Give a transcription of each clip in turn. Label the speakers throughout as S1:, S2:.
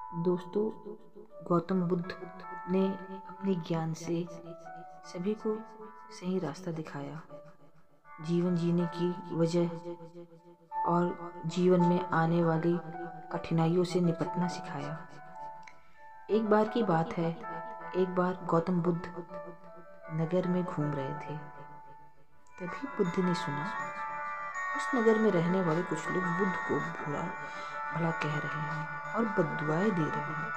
S1: दोस्तों, गौतम बुद्ध ने अपने ज्ञान से सभी को सही रास्ता दिखाया, जीवन जीने की वजह और जीवन में आने वाली कठिनाइयों से निपटना सिखाया। एक बार की बात है, एक बार गौतम बुद्ध नगर में घूम रहे थे। तभी बुद्ध ने सुना उस नगर में रहने वाले कुछ लोग बुद्ध को बुरा भला कह रहे हैं और बद्दुआएं दे रहे हैं।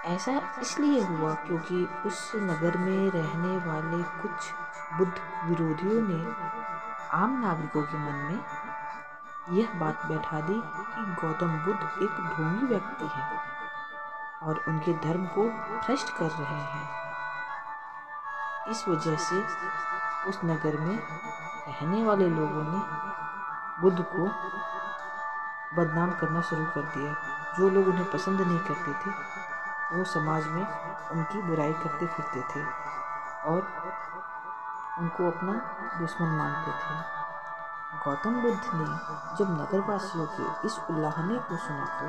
S1: ऐसा इसलिए हुआ क्योंकि उस नगर में रहने वाले कुछ बुद्ध विरोधियों ने आम नागरिकों के मन में यह बात बैठा दी कि गौतम बुद्ध एक ढोंगी व्यक्ति है और उनके धर्म को भ्रष्ट कर रहे हैं। इस वजह से उस नगर में रहने वाले लोगों ने बुद्ध को बदनाम करना शुरू कर दिया। जो लोग उन्हें पसंद नहीं करते थे वो समाज में उनकी बुराई करते फिरते थे और उनको अपना दुश्मन मानते थे। गौतम बुद्ध ने जब नगरवासियों के इस उल्लाहने को सुना तो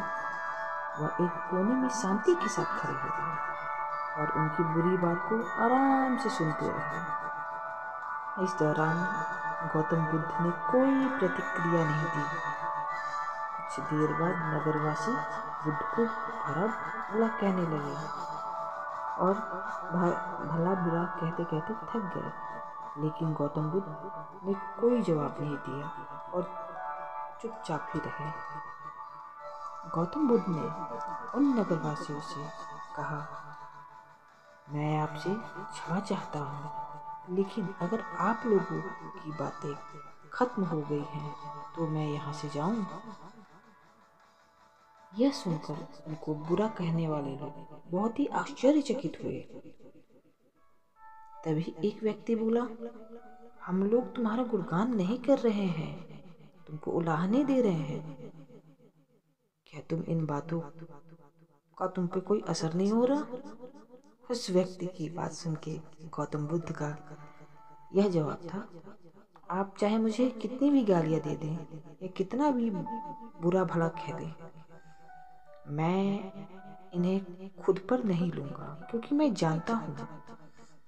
S1: वह एक कोने में शांति के साथ खड़े हो गए और उनकी बुरी बात को आराम से सुनते रहे। इस दौरान गौतम बुद्ध ने कोई प्रतिक्रिया नहीं दी। कुछ देर बाद नगरवासी बुद्ध को भला बुरा कहने लगे और भला बुरा कहते कहते थक गए, लेकिन गौतम बुद्ध ने कोई जवाब नहीं दिया और चुपचाप ही रहे। गौतम बुद्ध ने उन नगरवासियों से कहा, मैं आपसे क्षमा चाहता हूँ, लेकिन अगर आप लोगों की बातें खत्म हो गई हैं तो मैं यहाँ से जाऊँ। यह सुनकर उनको बुरा कहने वाले लोग बहुत ही आश्चर्यचकित हुए। तभी एक व्यक्ति बोला, हम लोग तुम्हारा गुणगान नहीं कर रहे हैं, तुमको उलाहने दे रहे हैं। क्या तुम इन बातों का तुम पे कोई असर नहीं हो रहा? उस व्यक्ति की बात सुन के गौतम बुद्ध का यह जवाब था, आप चाहे मुझे कितनी भी गालियां दे दें या कितना भी बुरा भला कह दें, मैं इन्हें खुद पर नहीं लूँगा, क्योंकि मैं जानता हूँ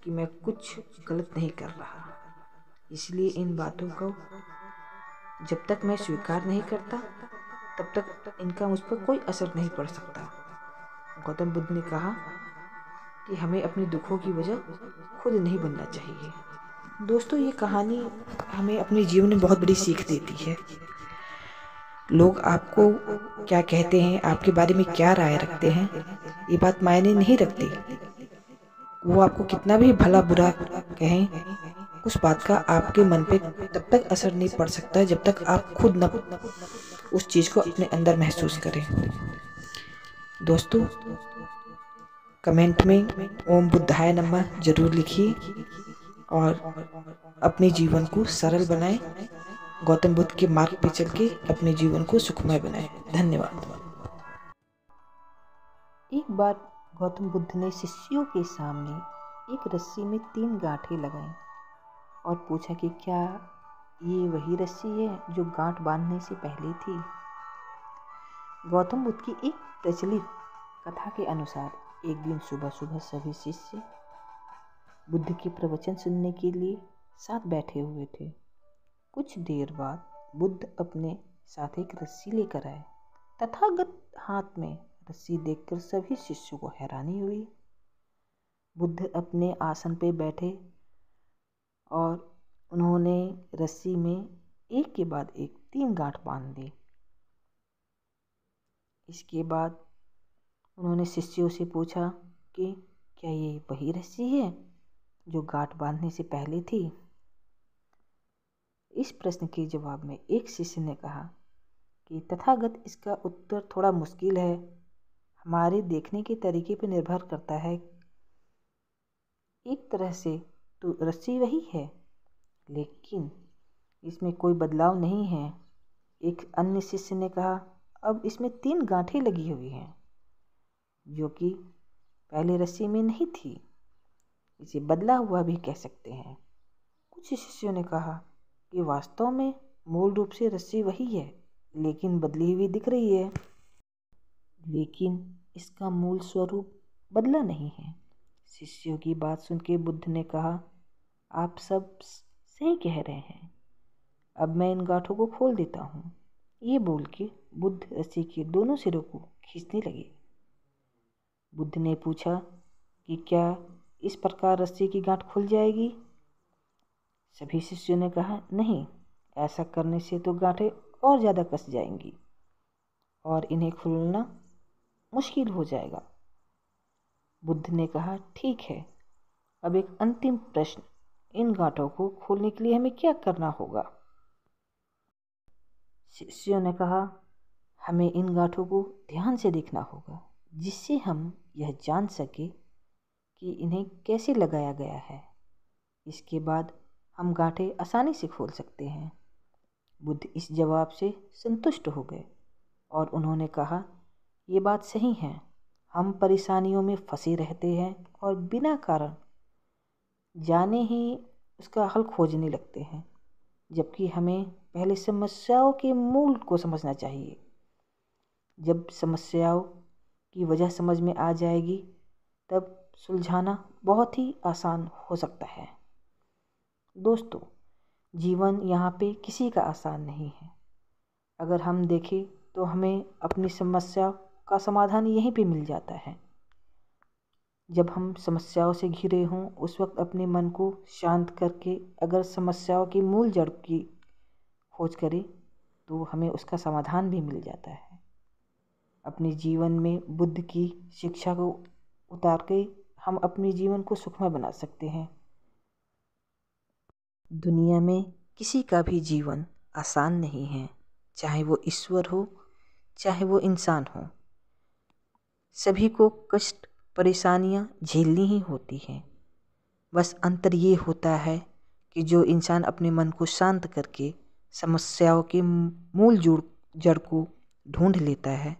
S1: कि मैं कुछ गलत नहीं कर रहा। इसलिए इन बातों को जब तक मैं स्वीकार नहीं करता तब तक इनका मुझ पर कोई असर नहीं पड़ सकता। गौतम बुद्ध ने कहा कि हमें अपने दुखों की वजह खुद नहीं बनना चाहिए। दोस्तों, ये कहानी हमें अपने जीवन में बहुत बड़ी सीख देती है। लोग आपको क्या कहते हैं, आपके बारे में क्या राय रखते हैं, ये बात मायने नहीं रखती। वो आपको कितना भी भला बुरा कहें, उस बात का आपके मन पे तब तक असर नहीं पड़ सकता जब तक आप खुद न उस चीज़ को अपने अंदर महसूस करें। दोस्तों, कमेंट में ओम बुद्धाय नमः जरूर लिखिए और अपने जीवन को सरल बनाएं। गौतम बुद्ध के मार्ग पे चल के अपने जीवन को सुखमय बनाएं। धन्यवाद। एक बार गौतम बुद्ध ने शिष्यों के सामने एक रस्सी में 3 गांठें लगाईं और पूछा कि क्या ये वही रस्सी है जो गांठ बांधने से पहले थी? गौतम बुद्ध की एक प्रचलित कथा के अनुसार एक दिन सुबह सुबह सभी शिष्य बुद्ध के प्रवचन सुनने के लिए साथ बैठे हुए थे। कुछ देर बाद बुद्ध अपने साथ एक रस्सी लेकर आए। तथागत हाथ में रस्सी देखकर सभी शिष्यों को हैरानी हुई। बुद्ध अपने आसन पर बैठे और उन्होंने रस्सी में एक के बाद एक 3 गांठ बांध दी। इसके बाद उन्होंने शिष्यों से पूछा कि क्या ये वही रस्सी है जो गांठ बांधने से पहले थी? इस प्रश्न के जवाब में एक शिष्य ने कहा कि तथागत, इसका उत्तर थोड़ा मुश्किल है, हमारे देखने के तरीके पर निर्भर करता है। एक तरह से तो रस्सी वही है, लेकिन इसमें कोई बदलाव नहीं है। एक अन्य शिष्य ने कहा, अब इसमें 3 गांठें लगी हुई हैं जो कि पहले रस्सी में नहीं थी, इसे बदला हुआ भी कह सकते हैं। कुछ शिष्यों ने कहा कि वास्तव में मूल रूप से रस्सी वही है, लेकिन बदली हुई दिख रही है। लेकिन इसका मूल स्वरूप बदला नहीं है। शिष्यों की बात सुन के बुद्ध ने कहा, आप सब सही कह रहे हैं, अब मैं इन गांठों को खोल देता हूँ। ये बोल के बुद्ध रस्सी के दोनों सिरों को खींचने लगे। बुद्ध ने पूछा कि क्या इस प्रकार रस्सी की गांठ खुल जाएगी? सभी शिष्यों ने कहा, नहीं, ऐसा करने से तो गांठें और ज़्यादा कस जाएंगी और इन्हें खुलना मुश्किल हो जाएगा। बुद्ध ने कहा, ठीक है, अब एक अंतिम प्रश्न, इन गांठों को खोलने के लिए हमें क्या करना होगा? शिष्यों ने कहा, हमें इन गांठों को ध्यान से देखना होगा, जिससे हम यह जान सके कि इन्हें कैसे लगाया गया है। इसके बाद हम गांठें आसानी से खोल सकते हैं। बुद्ध इस जवाब से संतुष्ट हो गए और उन्होंने कहा, ये बात सही है, हम परेशानियों में फंसे रहते हैं और बिना कारण जाने ही उसका हल खोजने लगते हैं, जबकि हमें पहले समस्याओं के मूल को समझना चाहिए। जब समस्याओं की वजह समझ में आ जाएगी, तब सुलझाना बहुत ही आसान हो सकता है। दोस्तों, जीवन यहाँ पे किसी का आसान नहीं है। अगर हम देखें तो हमें अपनी समस्या का समाधान यहीं पे मिल जाता है। जब हम समस्याओं से घिरे हों, उस वक्त अपने मन को शांत करके अगर समस्याओं की मूल जड़ की खोज करें तो हमें उसका समाधान भी मिल जाता है। अपने जीवन में बुद्ध की शिक्षा को उतार के हम अपने जीवन को सुखमय बना सकते हैं। दुनिया में किसी का भी जीवन आसान नहीं है, चाहे वो ईश्वर हो चाहे वो इंसान हो। सभी को कष्ट परेशानियां झेलनी ही होती हैं। बस अंतर ये होता है कि जो इंसान अपने मन को शांत करके समस्याओं के मूल जड़ को ढूंढ लेता है,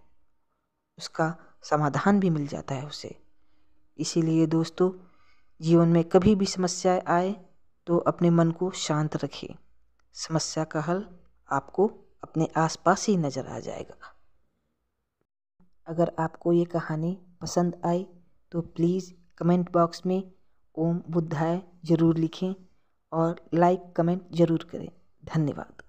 S1: उसका समाधान भी मिल जाता है उसे। इसीलिए दोस्तों, जीवन में कभी भी समस्या आए तो अपने मन को शांत रखें। समस्या का हल आपको अपने आसपास ही नज़र आ जाएगा। अगर आपको ये कहानी पसंद आई तो प्लीज़ कमेंट बॉक्स में ओम बुद्धाय ज़रूर लिखें और लाइक कमेंट ज़रूर करें। धन्यवाद।